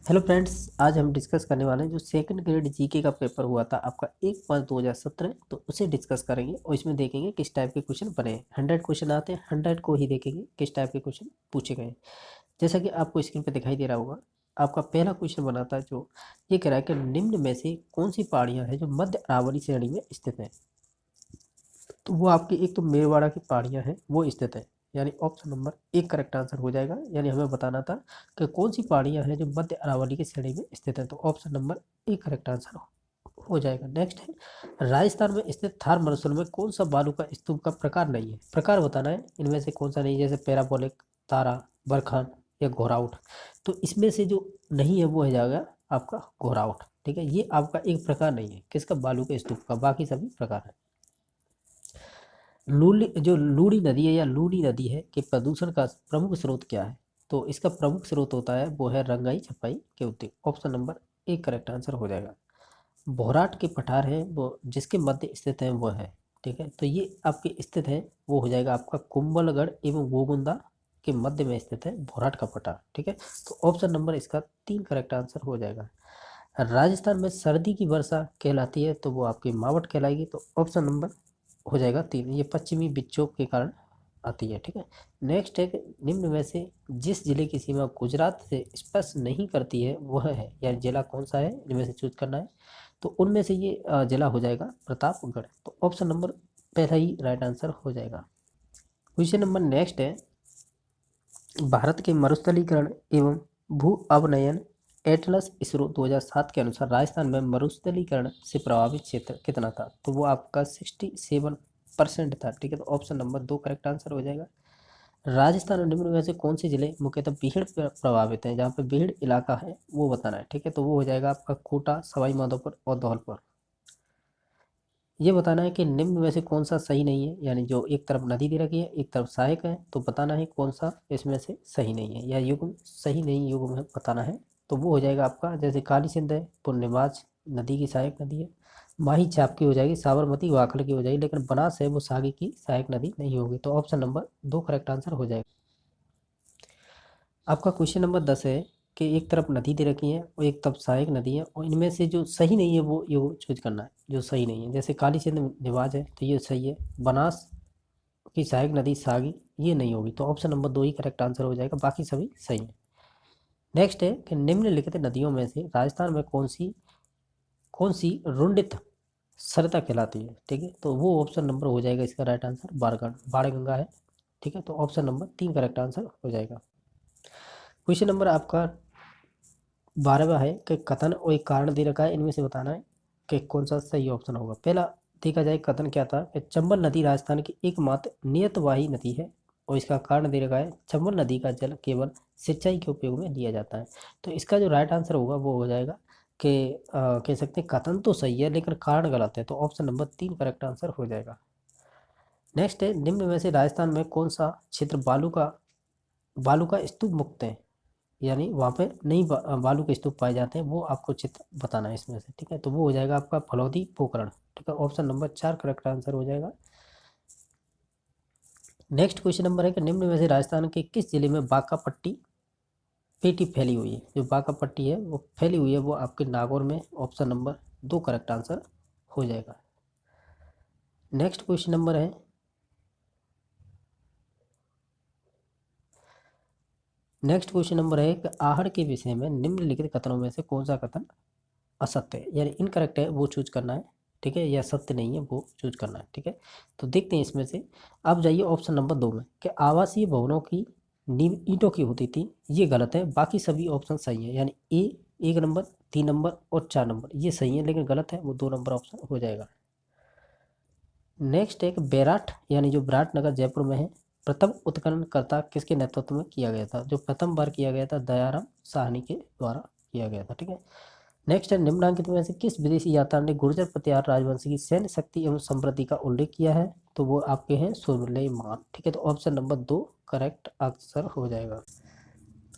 Hello friends, आज हम discuss करने वाले हैं जो सेकंड ग्रेड जीके का पेपर हुआ था आपका 1/5/2017। तो उसे डिस्कस करेंगे और इसमें देखेंगे किस टाइप के क्वेश्चन बने हैं। 100 क्वेश्चन आते हैं, 100 को ही देखेंगे किस टाइप के क्वेश्चन पूछे गए हैं। जैसा कि आपको स्क्रीन पे दिखाई दे रहा होगा, आपका पहला क्वेश्चन बना था जो ये कह रहा है कि निम्न में से कौन सी पहाड़ियाँ हैं जो मध्य अरावली श्रेणी में स्थित हैं। तो वो आपकी एक तो मेरवाड़ा की पहाड़ियाँ हैं वो स्थित है, यानी ऑप्शन नंबर एक करेक्ट आंसर हो जाएगा। यानी हमें बताना था कि कौन सी पहाड़ियाँ हैं जो मध्य अरावली की श्रेणी में स्थित है, तो ऑप्शन नंबर एक करेक्ट आंसर हो जाएगा। नेक्स्ट है राजस्थान में स्थित थार मरुस्थल में कौन सा बालू का स्तूप का प्रकार नहीं है। प्रकार बताना है इनमें से कौन सा नहीं, जैसे पैराबोलिक, तारा, बरखान या घोराउट। तो इसमें से जो नहीं है वो हो जाएगा आपका घोराउट। ठीक है, ये आपका एक प्रकार नहीं है किसका, बालू के स्तूप का, बाकी सभी प्रकार है। लूड़ी नदी है या लूनी नदी है कि प्रदूषण का प्रमुख स्रोत क्या है। तो इसका प्रमुख स्रोत होता है वो है रंगाई छपाई के उद्योग। ऑप्शन नंबर एक करेक्ट आंसर हो जाएगा। भोराट के पठार है वो जिसके मध्य स्थित है वो है। ठीक है, तो ये आपके स्थित है वो हो जाएगा आपका कुंभलगढ़ एवं गोगुंदा के मध्य में स्थित है भोराट का पठार। ठीक है, तो ऑप्शन नंबर इसका तीन करेक्ट आंसर हो जाएगा। राजस्थान में सर्दी की वर्षा कहलाती है तो वो आपकी मावट कहलाएगी, तो ऑप्शन नंबर हो जाएगा तीन। ये पश्चिमी विक्षोभ के कारण आती है। ठीक है, नेक्स्ट है कि निम्न में से जिस जिले की सीमा गुजरात से स्पर्श नहीं करती है वह है, यानी जिला कौन सा है इनमें से चूज करना है। तो उनमें से ये जिला हो जाएगा प्रतापगढ़, तो ऑप्शन नंबर पहला ही राइट आंसर हो जाएगा। क्वेश्चन नंबर नेक्स्ट है भारत के मरुस्थलीकरण एवं भू अवनयन एटलस इसरो 2007 के अनुसार राजस्थान में मरुस्थलीकरण से प्रभावित क्षेत्र कितना था। तो वो आपका 67% था। ठीक है, तो ऑप्शन नंबर दो करेक्ट आंसर हो जाएगा। राजस्थान और निम्न में से कौन से जिले मुख्यतः बीहड़ प्रभावित हैं, जहाँ पे बीहड़ इलाका है वो बताना है। ठीक है, तो वो हो जाएगा आपका कोटा, सवाई माधोपुर और धौलपुर। ये बताना है कि निम्न में से कौन सा सही नहीं है, यानी जो एक तरफ नदी दे रखी है एक तरफ सहायक है, तो बताना है कौन सा इसमें से सही नहीं है, या युग्म सही नहीं युग्म है बताना है। तो वो हो जाएगा आपका, जैसे काली सिंध है पूर्णिमाज नदी की सहायक नदी है, माही छाप की हो जाएगी, साबरमती वाखड़ की हो जाएगी, लेकिन बनास है वो सागी की सहायक नदी नहीं होगी, तो ऑप्शन नंबर दो करेक्ट आंसर हो जाएगा। आपका क्वेश्चन नंबर 10 है कि एक तरफ नदी दे रखी है और एक तरफ सहायक नदी है, और इनमें से जो सही नहीं है वो ये चूज करना है जो सही नहीं है। जैसे काली सिंध निवाज है तो ये सही है, बनास की सहायक नदी सागी ये नहीं होगी, तो ऑप्शन नंबर दो ही करेक्ट आंसर हो जाएगा, बाकी सभी सही है। नेक्स्ट है कि निम्नलिखित नदियों में से राजस्थान में कौन सी रुंडित सरता कहलाती है। ठीक है, तो वो ऑप्शन नंबर हो जाएगा इसका राइट आंसर बाण गंगा है। ठीक है, तो ऑप्शन नंबर तीन करेक्ट आंसर हो जाएगा। क्वेश्चन नंबर आपका 12वां है कि कथन और एक कारण दे रखा है, इनमें से बताना है कि कौन सा सही ऑप्शन होगा। पहला देखा जाए कथन क्या था कि चंबल नदी राजस्थान की एकमात्र नियतवाही नदी है, और इसका कारण दे रखा है चंबल नदी का जल केवल सिंचाई के उपयोग में लिया जाता है। तो इसका जो राइट आंसर होगा वो हो जाएगा कि कह सकते हैं कथन तो सही है लेकिन कारण गलत है, तो ऑप्शन नंबर तीन करेक्ट आंसर हो जाएगा। नेक्स्ट है निम्न में से राजस्थान में कौन सा क्षेत्र बालू का स्तूप मुक्त है, यानी वहाँ पे नहीं बालू के स्तूप पाए जाते हैं, वो आपको चित्र बताना है इसमें से। ठीक है, तो वो हो जाएगा आपका फलौदी पोखरण। ठीक है, ऑप्शन नंबर चार करेक्ट आंसर हो जाएगा। नेक्स्ट क्वेश्चन नंबर है कि निम्न में से राजस्थान के किस जिले में बांका पट्टी पेटी फैली हुई है। जो बांका पट्टी है वो फैली हुई है वो आपके नागौर में, ऑप्शन नंबर दो करेक्ट आंसर हो जाएगा। नेक्स्ट क्वेश्चन नंबर है कि आहड़ के विषय में निम्नलिखित कथनों में से कौन सा कथन असत्य है, यानी इनकरेक्ट है वो चूज करना है। ठीक है, या सत्य नहीं है वो चूज करना है। ठीक है, तो देखते हैं इसमें से। आप जाइए ऑप्शन नंबर दो में कि आवासीय भवनों की नींव ईंटों की होती थी, ये गलत है, बाकी सभी ऑप्शन सही है, यानी ए एक नंबर, तीन नंबर और चार नंबर ये सही है, लेकिन गलत है वो दो नंबर ऑप्शन हो जाएगा। नेक्स्ट एक बैराठ, यानी जो विराटनगर जयपुर में है, प्रथम उत्खननकर्ता किसके नेतृत्व में किया गया था। जो प्रथम बार किया गया था दयाराम साहनी के द्वारा किया गया था। ठीक है, नेक्स्ट है निम्नलिखित में से किस विदेशी यात्रा ने गुर्जर प्रतिहार राजवंश की सैन्य शक्ति एवं समृद्धि का उल्लेख किया है। तो वो आपके हैं सुलेमान। ठीक है, तो ऑप्शन नंबर दो करेक्ट आंसर हो जाएगा।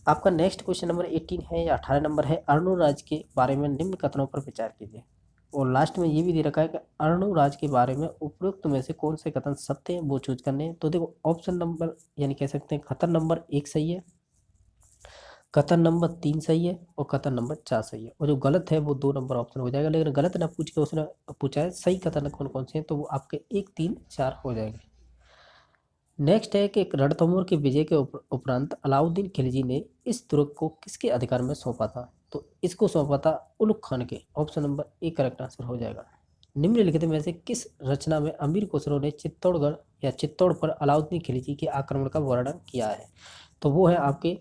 आपका नेक्स्ट क्वेश्चन नंबर 18 है या 18 नंबर है, अरुण राज्य के बारे में निम्न कथनों पर विचार कीजिए। और लास्ट में ये भी दे रखा है कि अरुण राज्य के बारे में उपयुक्त में से कौन से कथन सत्य हैं वो चूज करने हैं। तो देखो ऑप्शन नंबर यानी कह सकते हैं कथन नंबर एक सही है, कथन नंबर 3 सही है और कथन नंबर 4 सही है, और जो गलत है वो 2 नंबर ऑप्शन हो जाएगा। लेकिन गलत ना पूछ के उसने पूछा है सही कथन कौन कौन से हैं, तो वो आपके 1, 3, 4 हो जाएंगे। नेक्स्ट है कि रणथंभौर के विजय के उपरांत अलाउद्दीन खिलजी ने इस दुर्ग को किसके अधिकार में सौंपा था? तो इसको सौंपा था उलुग खान के। Option number A correct answer हो जाएगा। निम्नलिखित में से किस रचना में अमीर खुसरो ने चित्तौड़गढ़ या चित्तौड़ पर अलाउद्दीन खिलजी के आक्रमण का वर्णन किया है? तो वो है आपके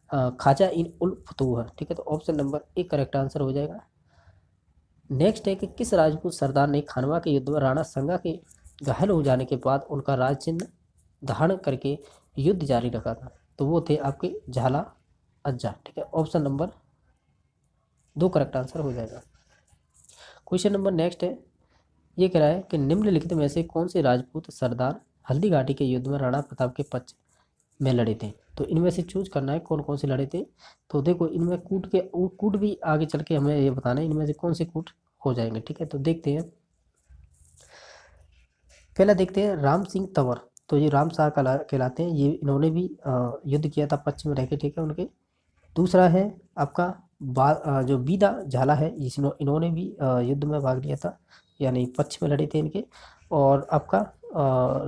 ख्वाजा इन उल फतूह। ठीक है, तो option number A correct answer हो जाएगा। नेक्स्ट है कि किस राजपूत सरदार ने खानवा के युद्ध में राणा संगा के घायल हो जाने के बाद उनका राज चिन्ह धारण करके युद्ध जारी रखा था? तो वो थे आपके झाला अज्जा। ठीक है, ऑप्शन नंबर 2 करेक्ट आंसर हो जाएगा। क्वेश्चन नंबर नेक्स्ट है, ये कह रहा है कि निम्नलिखित में से कौन से राजपूत सरदार हल्दी घाटी के युद्ध में राणा प्रताप के पक्ष में लड़े थे? तो इनमें से चूज करना है कौन कौन से लड़े थे। तो देखो इनमें कूट भी आगे चल के हमें ये बताना है इनमें से कौन से कूट हो जाएंगे। ठीक है, तो देखते हैं। पहला देखते हैं राम सिंह तंवर। तो ये राम शाह कहलाते हैं, ये इन्होंने भी युद्ध किया था पश्चिम में रह के। ठीक है, उनके। दूसरा है आपका जो बीदा झाला है, इन्होंने भी युद्ध में भाग लिया था, यानी पश्चिम में लड़े थे इनके। और आपका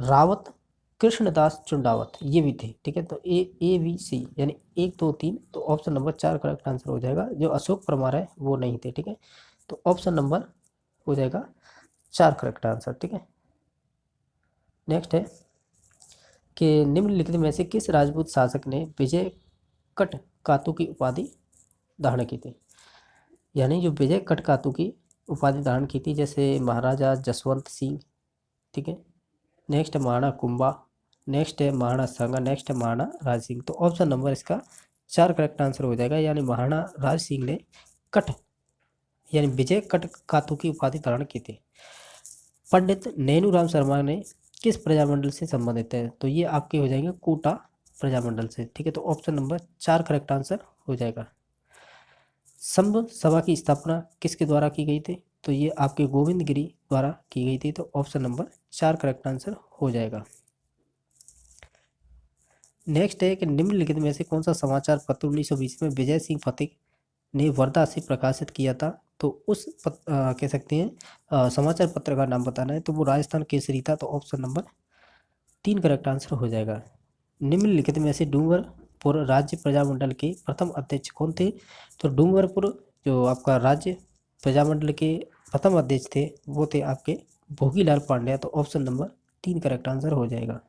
रावत कृष्णदास चुंडावत ये भी थे। ठीक है, तो A B C यानी 1, 2, 3, तो ऑप्शन नंबर 4 करेक्ट आंसर हो जाएगा। जो अशोक परमार है वो नहीं थे। ठीक है, तो ऑप्शन नंबर हो जाएगा 4 करेक्ट आंसर। ठीक है, नेक्स्ट है कि निम्नलिखित में से किस राजपूत शासक ने विजय कट कातू की उपाधि धारण की थी? यानी जो विजय कट कातू की उपाधि धारण की थी, जैसे महाराजा जसवंत सिंह। ठीक है, नेक्स्ट है महाराणा कुंभा, नेक्स्ट है महाराणा संगा, नेक्स्ट है महाराणा राज सिंह। तो ऑप्शन नंबर इसका 4 करेक्ट आंसर हो जाएगा। यानी महाराणा राज सिंह ने कट यानी विजय कट कातू की उपाधि धारण की थी। पंडित नैनूराम शर्मा ने किस प्रजामंडल से संबंधित है? तो ये आपके हो जाएंगे कोटा प्रजामंडल से। ठीक है, तो ऑप्शन नंबर 4 करेक्ट आंसर हो जाएगा। संभ सभा की स्थापना किसके द्वारा की गई थी? तो ये आपके गोविंद गिरी द्वारा की गई थी। तो ऑप्शन नंबर 4 करेक्ट आंसर हो जाएगा। नेक्स्ट है कि निम्नलिखित में से कौन सा समाचार पत्र 1920 में विजय सिंह फतेह ने वर्धा से प्रकाशित किया था? तो उस कह सकते हैं समाचार पत्र का नाम बताना है, तो वो राजस्थान केसरी था। तो ऑप्शन नंबर 3 करेक्ट आंसर हो जाएगा। निम्नलिखित में से डूंगरपुर राज्य प्रजामंडल के प्रथम अध्यक्ष कौन थे? तो डूंगरपुर जो आपका राज्य प्रजामंडल के प्रथम अध्यक्ष थे वो थे आपके भोगीलाल पांड्या। तो ऑप्शन नंबर 3 करेक्ट आंसर हो जाएगा।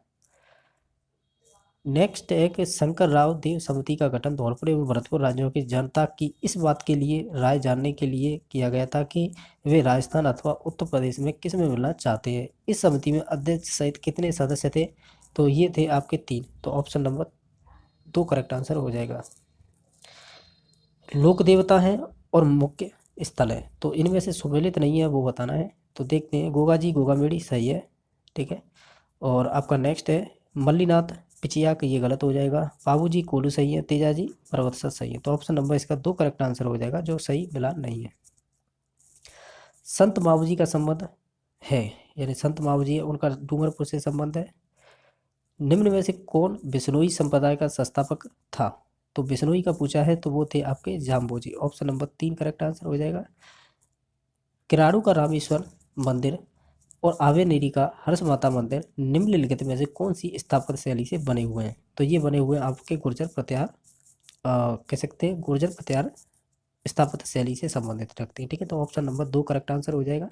नेक्स्ट है कि शंकर राव देव समिति का गठन धौलपुर एवं भरतपुर राज्यों की जनता की इस बात के लिए राय जानने के लिए किया गया था कि वे राजस्थान अथवा उत्तर प्रदेश में किस में मिलना चाहते हैं। इस समिति में अध्यक्ष सहित कितने सदस्य थे? तो ये थे आपके 3। तो ऑप्शन नंबर 2 करेक्ट आंसर हो जाएगा। लोक देवता है और मुख्य स्थल है, तो इनमें से सुमेलित नहीं है वो बताना है। तो देखते हैं। गोगा जी गोगामेड़ी सही है। ठीक है, और आपका नेक्स्ट है मल्लीनाथ पिचिया का, ये गलत हो जाएगा। बाबूजी कोलू सही है। तेजाजी पर्वतसर सही है। तो ऑप्शन नंबर इसका 2 करेक्ट आंसर हो जाएगा, जो सही मिला नहीं है। संत मावजी का संबंध है, यानी संत मावजी है उनका डूंगरपुर से संबंध है। निम्न में से कौन बिश्नोई संप्रदाय का संस्थापक था? तो बिश्नोई का पूछा है, तो वो थे आपके Jamboji. Option number 3 correct answer हो जाएगा। किराड़ू का रामेश्वर मंदिर और आवेनेरी का हर्ष माता मंदिर निम्नलिखित में से कौन सी स्थापत्य शैली से बने हुए हैं? तो ये बने हुए आपके गुर्जर प्रत्यार कह सकते हैं गुर्जर प्रत्यार स्थापत्य शैली से संबंधित रखते हैं। ठीक है, तो ऑप्शन नंबर 2 करेक्ट आंसर हो जाएगा।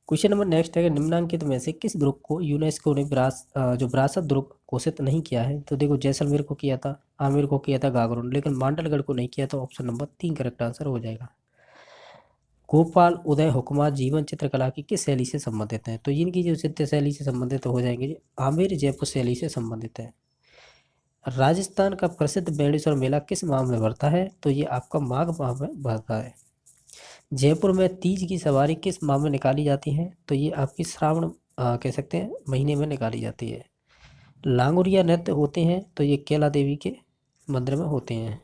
क्वेश्चन नंबर नेक्स्ट है कि निम्नलिखित में से किस दुर्ग को यूनेस्को ने जो विरासत दुर्ग घोषित नहीं किया है? तो देखो जैसलमेर को किया था, आमेर को किया था, गागरोन, लेकिन मांडलगढ़ को नहीं किया। तो ऑप्शन नंबर 3 करेक्ट आंसर हो जाएगा। गोपाल उदय हुक्मा जीवन चित्रकला की किस शैली से संबंधित है? तो इनकी जो चित्र शैली से संबंधित हो जाएंगे, आमेर जयपुर शैली से संबंधित है। राजस्थान का प्रसिद्ध बेणेश्वर मेला किस माह में भरता है? तो ये आपका माघ माह में भरता है। जयपुर में तीज की सवारी किस माह में निकाली जाती है? तो ये आपकी श्रावण कह सकते हैं महीने में निकाली जाती है। लांगुरिया नृत्य होते हैं, तो ये कैला देवी के मंदिर में होते हैं।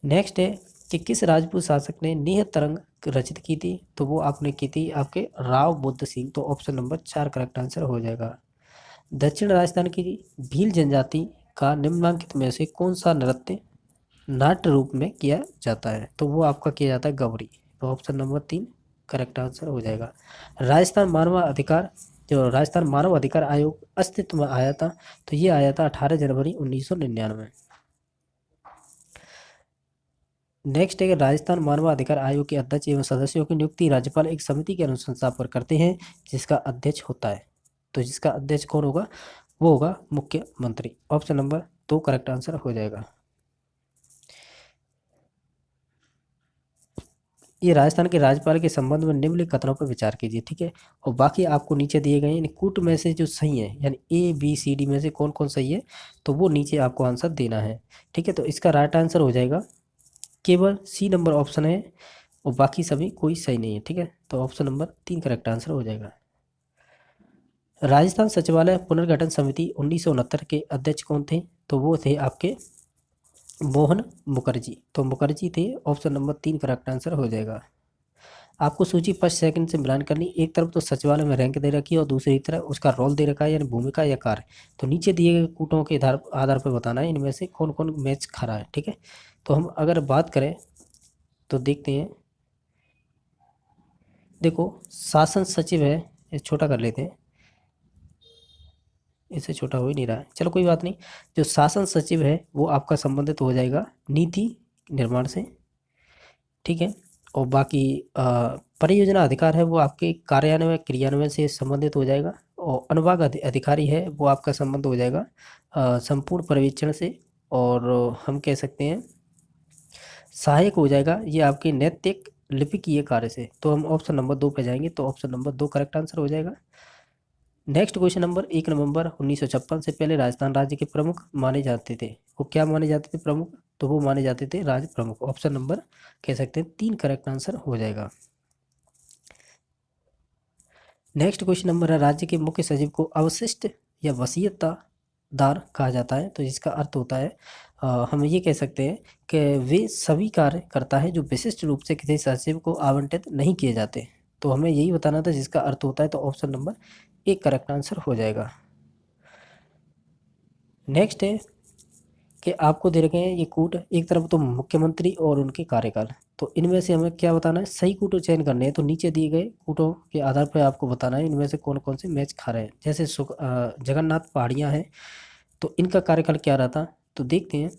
नेक्स्ट है कि किस राजपूत शासक ने नेह तरंग रचित की थी? तो वो आपने की थी आपके राव बुद्ध सिंह। तो ऑप्शन नंबर 4 करेक्ट आंसर हो जाएगा। दक्षिण राजस्थान की भील जनजाति का निम्नलिखित में से कौन सा नृत्य नाट्य रूप में किया जाता है? तो वो आपका किया जाता है गौरी। तो ऑप्शन नंबर 3 करेक्ट आंसर हो जाएगा। राजस्थान मानव अधिकार जो राजस्थान मानव अधिकार आयोग अस्तित्व में आया था, तो ये आया था 18 जनवरी 1999। नेक्स्ट है कि राजस्थान मानव अधिकार आयोग के अध्यक्ष एवं सदस्यों की नियुक्ति राज्यपाल एक समिति की अनुशंसा पर करते हैं, जिसका अध्यक्ष होता है। तो जिसका अध्यक्ष कौन होगा? वो होगा मुख्यमंत्री। ऑप्शन नंबर 2 करेक्ट आंसर हो जाएगा। ये राजस्थान के राज्यपाल के संबंध में निम्नलिखित कथनों पर विचार कीजिए, ठीक है। और बाकी आपको नीचे दिए गए यानी कूट में से जो सही है, यानी ABCD में से कौन कौन सही है, तो वो नीचे आपको आंसर देना है, ठीक है। तो इसका राइट आंसर हो जाएगा केवल C नंबर ऑप्शन है, और बाकी सभी कोई सही नहीं है, ठीक है। तो ऑप्शन नंबर 3 करेक्ट आंसर हो जाएगा। राजस्थान सचिवालय पुनर्गठन समिति 1969 के अध्यक्ष कौन थे? तो वो थे आपके मोहन मुखर्जी। तो मुखर्जी थे। ऑप्शन नंबर 3 करेक्ट आंसर हो जाएगा। आपको सूची फर्स्ट सेकंड से मिलान करनी। एक तरफ तो सचिवालय में रैंक दे रखी है और दूसरी तरफ उसका रोल दे रखा है, यानी भूमिका या कार्य। तो नीचे दिए गए कूटों के आधार पर बताना है इनमें से कौन कौन मैच खरा है, ठीक है। तो हम अगर बात करें तो देखते हैं, देखो शासन सचिव है, ये छोटा कर लेते हैं, इससे छोटा हो ही नहीं रहा है, चलो कोई बात नहीं। जो शासन सचिव है वो आपका संबंधित हो जाएगा नीति निर्माण से, ठीक है। और बाकी परियोजना अधिकार है वो आपके कार्यान्वयन क्रियान्वयन से संबंधित हो जाएगा। और अनुभाग अधिकारी है वो आपका संबंध हो जाएगा संपूर्ण पर्यवेक्षण से। और हम कह सकते हैं सहायक हो जाएगा ये आपके नैतिक लिपिकीय कार्य से। तो हम ऑप्शन नंबर 2 पे जाएंगे, तो ऑप्शन नंबर 2 करेक्ट आंसर हो जाएगा। नेक्स्ट क्वेश्चन नंबर 1 नवंबर 1956 से पहले राजस्थान राज्य के प्रमुख माने जाते थे, वो क्या माने जाते थे प्रमुख? तो वो माने जाते थे राज्य प्रमुख। ऑप्शन नंबर कह सकते हैं 3 करेक्ट आंसर हो जाएगा। नेक्स्ट क्वेश्चन नंबर है राज्य के मुख्य सचिव को अवशिष्ट या वसीयतदार कहा जाता है। तो इसका अर्थ होता है हम ये कह सकते हैं कि वे सभी कार्य करता है जो विशिष्ट रूप से किसी सचिव को आवंटित नहीं किए जाते। तो हमें यही बताना था जिसका अर्थ होता है, तो ऑप्शन नंबर 1 करेक्ट आंसर हो जाएगा। नेक्स्ट है कि आपको दे रखे हैं ये कूट, एक तरफ तो मुख्यमंत्री और उनके कार्यकाल। तो इनमें से हमें क्या बताना है? सही कूट चयन करने हैं। तो नीचे दिए गए कूटों के आधार पर आपको बताना है इनमें से कौन कौन से मैच खा रहे हैं। जैसे जगन्नाथ पहाड़ियाँ हैं, तो इनका कार्यकाल क्या रहा था? तो देखते हैं,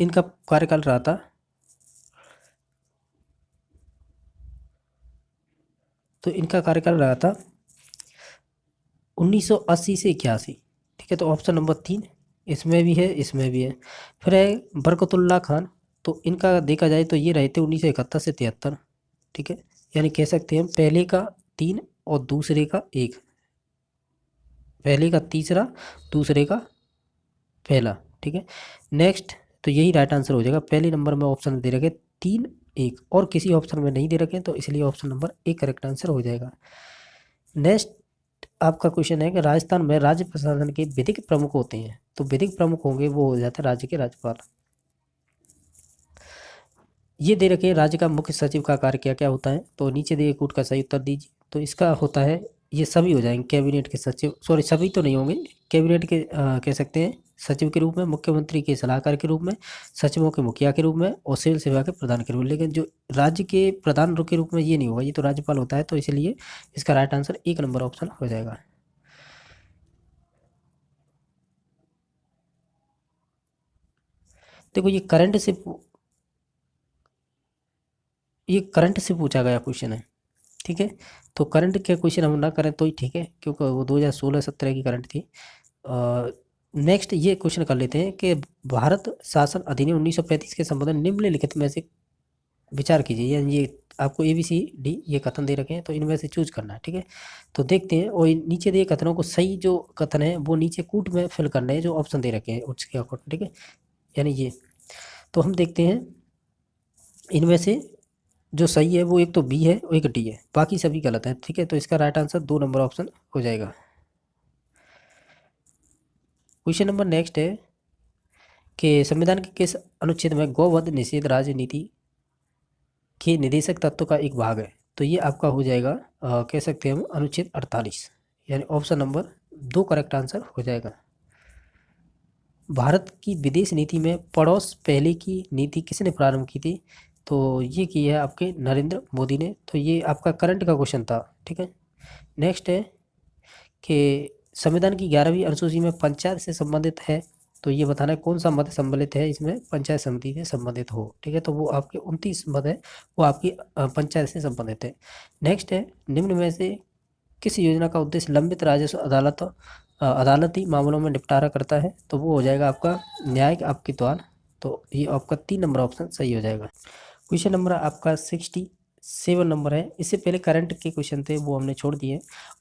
इनका कार्यकाल रहा था तो इनका कार्यकाल रहा था 1980 से 81, ठीक है। तो ऑप्शन नंबर 3 इसमें भी है, इसमें भी है। फिर है बरकतुल्ला खान, तो इनका देखा जाए तो ये रहे थे 1971 से 73, ठीक है। यानी कह सकते हैं पहले का 3 और दूसरे का 1, पहले का तीसरा दूसरे का पहला, ठीक है। नेक्स्ट तो यही राइट आंसर हो जाएगा। पहले नंबर में ऑप्शन दे रखे 3 1 और किसी ऑप्शन में नहीं दे रखे, तो इसलिए ऑप्शन नंबर 1 करेक्ट आंसर हो जाएगा। नेक्स्ट आपका क्वेश्चन है कि राजस्थान में राज्य प्रशासन के विधिक प्रमुख होते हैं। तो विधिक प्रमुख होंगे वो हो जाते हैं राज्य के राज्यपाल। ये दे रखे राज्य का मुख्य सचिव का कार्य क्या क्या होता है। तो नीचे दिए कूट का सही उत्तर दीजिए। तो इसका होता है, ये सभी हो जाएंगे कैबिनेट के सचिव, सॉरी सभी तो नहीं होंगे, कैबिनेट के कह सकते हैं सचिव के रूप में, मुख्यमंत्री के सलाहकार के रूप में, सचिवों के मुखिया के रूप में और सिविल सेवा के प्रधान के रूप में। लेकिन जो राज्य के प्रधान के रूप में ये नहीं होगा, ये तो राज्यपाल होता है। तो इसलिए इसका राइट आंसर 1 नंबर ऑप्शन हो जाएगा। देखो ये करंट से पूछा गया क्वेश्चन है, ठीक है। तो करंट के क्वेश्चन हम ना करें तो ही ठीक है, क्योंकि वो 2016-17 की करंट थी। नेक्स्ट ये क्वेश्चन कर लेते हैं कि भारत शासन अधिनियम 1935 के संबंध में निम्नलिखित में से विचार कीजिए। यानी ये आपको ABCD ये कथन दे रखे हैं, तो इनमें से चूज करना है, ठीक है। तो देखते हैं, और नीचे दिए कथनों को सही जो कथन है वो नीचे कूट में फिल करना है जो ऑप्शन दे रखे हैं उसके अकॉर्डिंग, ठीक है। यानी ये तो हम देखते हैं इनमें से जो सही है वो एक तो B है और एक D है, बाकी सभी गलत है, ठीक है। तो इसका राइट आंसर 2 नंबर ऑप्शन हो जाएगा। क्वेश्चन नंबर नेक्स्ट है कि संविधान के किस अनुच्छेद में गौवध निषेध राजनीति के निदेशक तत्व का एक भाग है। तो ये आपका हो जाएगा कह सकते हैं हम अनुच्छेद 48, यानी ऑप्शन नंबर 2 करेक्ट आंसर हो जाएगा। भारत की विदेश नीति में पड़ोस पहले की नीति किसने प्रारंभ की थी? तो ये की है आपके नरेंद्र मोदी ने। तो ये आपका करंट का क्वेश्चन था, ठीक है। नेक्स्ट है कि संविधान की 11वीं अनुसूची में पंचायत से संबंधित है, तो ये बताना है कौन सा मद सम्मिलित है इसमें, पंचायत समिति से संबंधित हो, ठीक है। तो वो आपके 29 मद है, वो आपकी पंचायत से संबंधित है। नेक्स्ट है, निम्न में से किस योजना का उद्देश्य लंबित राजस्व अदालती मामलों में निपटारा करता है? तो वो हो जाएगा आपका न्यायिक आपकी द्वार। तो ये आपका 3 नंबर ऑप्शन सही हो जाएगा। क्वेश्चन नंबर आपका 67 नंबर है। इससे पहले करंट के क्वेश्चन थे वो हमने छोड़ दिए।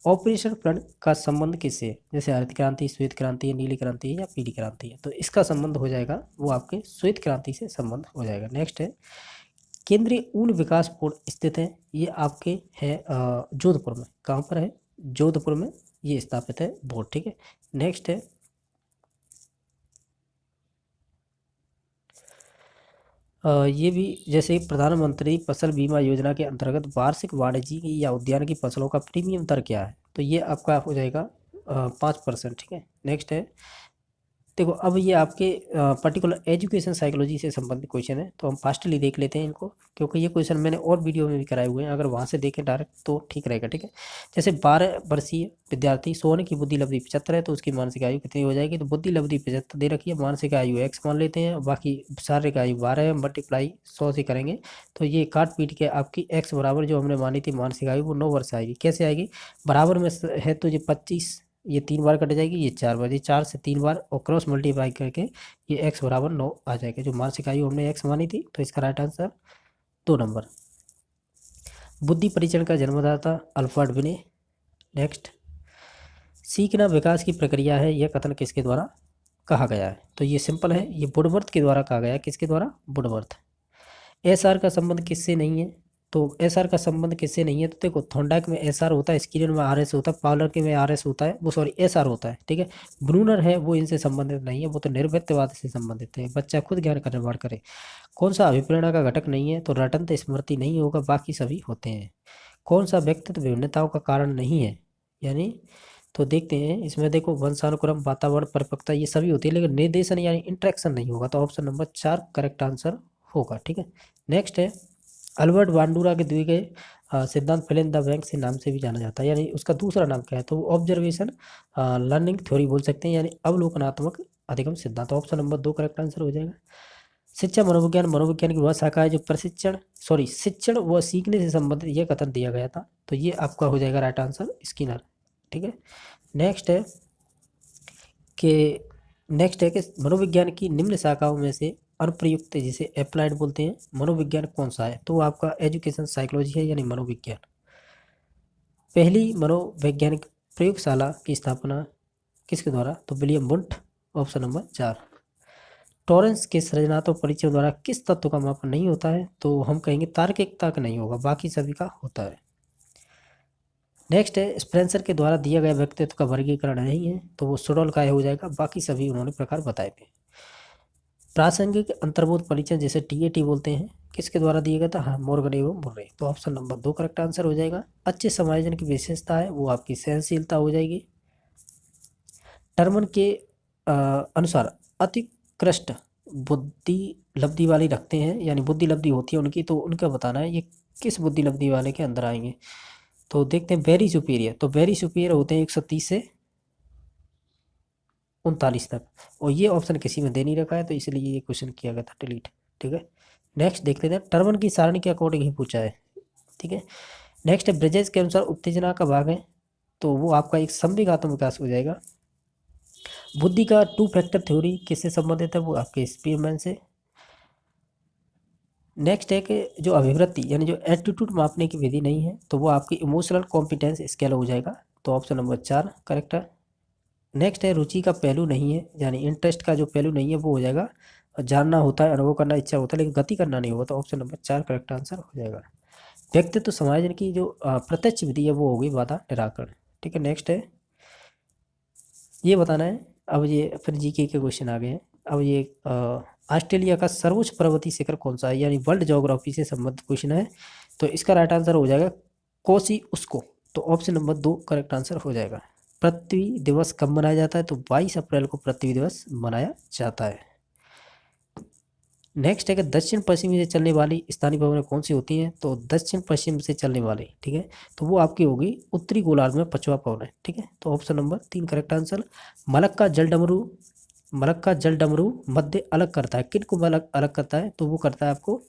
ऑपरेशन फ्लड का संबंध किससे है? जैसे हरित क्रांति, श्वेत क्रांति, नीली क्रांति या पीली क्रांति है, तो इसका संबंध हो जाएगा वो आपके श्वेत क्रांति से संबंध हो जाएगा। नेक्स्ट है, केंद्रीय ऊन विकास बोर्ड स्थित है, ये आपके है जोधपुर में। कहाँ पर है? जोधपुर में ये स्थापित है बोर्ड, ठीक है। नेक्स्ट है, ये भी जैसे प्रधानमंत्री फसल बीमा योजना के अंतर्गत वार्षिक वाणिज्यिक या उद्यान की फसलों का प्रीमियम दर क्या है? तो ये आपका हो जाएगा 5%, ठीक है। नेक्स्ट है, देखो अब ये आपके पर्टिकुलर एजुकेशन साइकोलॉजी से संबंधित क्वेश्चन है, तो हम फास्टली देख लेते हैं इनको, क्योंकि ये क्वेश्चन मैंने और वीडियो में भी कराए हुए हैं, अगर वहाँ से देखें डायरेक्ट तो ठीक रहेगा, ठीक है। जैसे 12 वर्षीय विद्यार्थी सोने की बुद्धि लब्धि 75 है, तो उसकी मानसिक आयु कितनी हो जाएगी? तो बुद्धि लब्धि 75 दे रखी है, मानसिक आयु x मान लेते हैं, बाकी शारीरिक आयु 12 है, मल्टीप्लाई 100 से करेंगे तो ये काट पीट के आपकी x बराबर जो हमने मानी थी मानसिक आयु वो 9 वर्ष आएगी। कैसे आएगी? बराबर में है तो ये 25, ये 3 बार कट जाएगी, ये 4 बार, ये 4 से 3 बार और क्रॉस मल्टीप्लाई करके ये x बराबर 9 आ जाएगा। जो मानसिक आयु हमने x मानी थी, तो इसका राइट आंसर 2 नंबर। बुद्धि परीक्षण का जन्मदाता अल्फ्रेड बिने। नेक्स्ट, सीखना विकास की प्रक्रिया है, यह कथन किसके द्वारा कहा गया है? तो ये सिंपल है, ये वुडवर्थ के द्वारा कहा गया है। किसके द्वारा? वुडवर्थ। एसआर का संबंध किससे नहीं है? तो एसआर का संबंध किससे नहीं है? तो देखो थॉर्नडाइक में एसआर होता है, स्किनर में आरएस होता है, पावलर के में आरएस होता है, वो सॉरी एसआर होता है, ठीक है। ब्रूनर है वो इनसे संबंधित नहीं है, वो तो निर्वैत्यवाद से संबंधित है, बच्चा खुद ज्ञान का निर्माण करे। कौन सा अभिप्रेरणा का घटक नहीं है? तो रटंत स्मृति नहीं होगा, बाकी सभी होते हैं। कौन सा व्यक्तित्व विभिन्नताओं का कारण नहीं है? यानी तो देखते हैं इसमें, देखो वंशानुक्रम, वातावरण, परिपक्वता ये सभी होती है, लेकिन निर्देशन यानी इंट्रैक्शन नहीं होगा, तो ऑप्शन नंबर 4 करेक्ट आंसर होगा, ठीक है। नेक्स्ट है, अल्बर्ट बांडुरा के दिए गए सिद्धांत फिल इन द ब्लैंक से नाम से भी जाना जाता है, यानी उसका दूसरा नाम क्या है? तो ऑब्जर्वेशन लर्निंग थ्योरी बोल सकते हैं, यानी अवलोकनात्मक अधिगम सिद्धांत। ऑप्शन नंबर 2 करेक्ट आंसर हो जाएगा। शिक्षा मनोविज्ञान, मनोविज्ञान की वह शाखा है जो शिक्षण व सीखने से संबंधित यह कथन दिया गया था, तो ये आपका हो जाएगा राइट आंसर स्किनर, ठीक है। नेक्स्ट है कि मनोविज्ञान की निम्न शाखाओं में से अनुप्रयुक्त जिसे अप्लाइड बोलते हैं मनोविज्ञान कौन सा है? तो वो आपका एजुकेशन साइकोलॉजी है, यानी मनोविज्ञान। पहली मनोवैज्ञानिक प्रयोगशाला की स्थापना किसके द्वारा? तो William Wundt, option number 4। Torrens के सृजनात्मक परीक्षण द्वारा किस तत्व का मापन नहीं होता है? तो हम कहेंगे तार्किकता का नहीं होगा, बाकी सभी का होता है। नेक्स्ट है, स्पेंसर के द्वारा दिया गया व्यक्तित्व का वर्गीकरण नहीं है, तो वो सुडोल का हो जाएगा, बाकी सभी उन्होंने प्रकार बताए थे। प्रासंगिक अंतर्बोध परीक्षण जिसे टीएटी बोलते हैं किसके द्वारा दिया गया था? हाँ, मॉर्गन एवं मुर्रे, तो ऑप्शन नंबर 2 करेक्ट आंसर हो जाएगा। अच्छे समायोजन की विशेषता है वो आपकी सहनशीलता हो जाएगी। टर्मन के अनुसार अतिकृष्ट बुद्धि लब्धि वाली रखते हैं, यानी बुद्धि लब्धि होती है उनकी, तो उनका बताना है ये किस बुद्धि लब्धि वाले के अंदर आएंगे। तो देखते हैं वेरी सुपीरियर, तो वेरी सुपीरियर होते हैं 130 से 39 तक, और ये ऑप्शन किसी में दे नहीं रखा है, तो इसलिए ये क्वेश्चन किया गया था डिलीट, ठीक है। नेक्स्ट देख लेते हैं, टर्मन की सारणी के अकॉर्डिंग ही पूछा है, ठीक है। नेक्स्ट है, ब्रिजेस के अनुसार उत्तेजना का भाग है, तो वो आपका एक संवेगात्मक विकास हो जाएगा। बुद्धि का 2 फैक्टर थ्योरी किससे संबंधित है? वो आपके स्पीयरमैन से। नेक्स्ट है कि जो अभिवृत्ति यानी जो एटीट्यूड मापने की विधि नहीं है, तो वो आपकी इमोशनल कॉम्पिटेंस स्केल हो जाएगा, तो ऑप्शन नंबर 4 करेक्ट है। नेक्स्ट है, रुचि का पहलू नहीं है, यानी इंटरेस्ट का जो पहलू नहीं है वो हो जाएगा जानना होता है, अनुभव करना इच्छा होता है, लेकिन गति करना नहीं होगा, तो ऑप्शन नंबर 4 करेक्ट आंसर हो जाएगा। व्यक्तित्व समायोजन की जो प्रत्यक्ष विधि है वो होगी बाधा निराकरण, ठीक है। नेक्स्ट है, ये बताना है, अब ये फिर जीके के क्वेश्चन आ गए हैं। अब ये ऑस्ट्रेलिया का सर्वोच्च पर्वतीय शिखर कौन सा है, यानी वर्ल्ड ज्योग्राफी से संबंधित क्वेश्चन है, तो इसका राइट आंसर हो जाएगा कोसी उसको, तो ऑप्शन नंबर 2 करेक्ट आंसर हो जाएगा। पृथ्वी दिवस कब मनाया जाता है? तो 22 अप्रैल को पृथ्वी दिवस मनाया जाता है। नेक्स्ट है कि दक्षिण पश्चिम से चलने वाली स्थानीय पवनें कौन सी होती हैं? तो दक्षिण पश्चिम से चलने वाली, ठीक है, तो वो आपकी होगी उत्तरी गोलार्ध में पछुआ पवन है, ठीक है। तो option number 3 correct answer. Malacca जल डमरू, मलक्का जल डमरू मध्य अलग करता है, किन को अलग अलग करता है? तो वो करता है आपको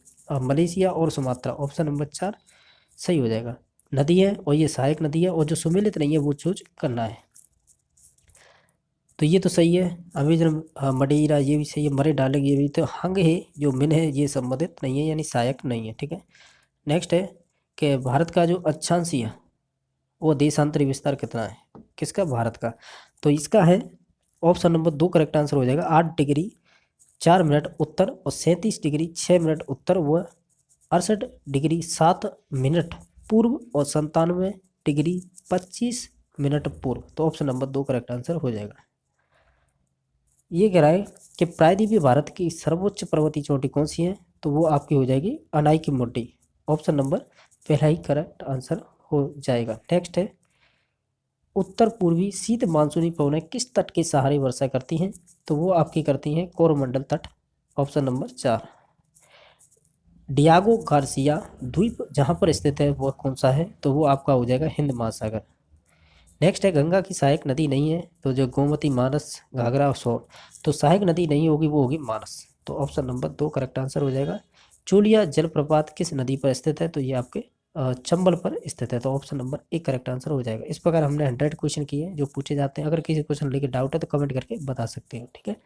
मलेशिया और सुमात्रा। ऑप्शन नंबर 4 सही हो जाएगा। नदी है और ये सहायक नदी है, और जो सुमेलित नहीं है वो चूज करना है। तो ये तो सही है। अमेजन मडेरा ये भी सही है। मरे डार्लिंग ये भी। तो हंग है जो मिन है ये संबंधित नहीं है, यानी सहायक नहीं है, ठीक है। नेक्स्ट है कि भारत का जो अक्षांश है वो देशांतरी विस्तार कितना है? किसका? भारत का। तो इसका है ऑप्शन नंबर 2 करेक्ट आंसर हो जाएगा। 8 डिग्री 4 मिनट उत्तर और 37 डिग्री 6 मिनट उत्तर व 68 डिग्री 7 मिनट पूर्व और 97 डिग्री 25 मिनट पूर्व। तो ऑप्शन नंबर 2 करेक्ट आंसर हो जाएगा। ये कह रहा है कि प्रायद्वीपीय भारत की सर्वोच्च पर्वतीय चोटी कौन सी है? तो वो आपकी हो जाएगी अनाई की मोटी। ऑप्शन नंबर पहला ही करेक्ट आंसर हो जाएगा। नेक्स्ट है उत्तर पूर्वी शीत मानसूनी पवनें किस तट के सहारे वर्षा करती हैं? तो वो आपकी करती हैं कोरोमंडल तट। Option number 4। डियागो गार्सिया द्वीप जहाँ पर स्थित है वह कौन सा है? तो वो आपका हो जाएगा हिंद महासागर। नेक्स्ट है गंगा की सहायक नदी नहीं है, तो जो गोमती, मानस, घाघरा और सोन, तो सहायक नदी नहीं होगी, वो होगी मानस। तो ऑप्शन नंबर 2 करेक्ट आंसर हो जाएगा। चूलिया जलप्रपात किस नदी पर स्थित है? तो ये आपके चंबल पर स्थित है। तो ऑप्शन नंबर 1 करेक्ट आंसर हो जाएगा। इस प्रकार हमने 100 क्वेश्चन किए हैं जो पूछे जाते हैं। अगर किसी क्वेश्चन लेके डाउट है तो कमेंट करके बता सकते हो, ठीक है।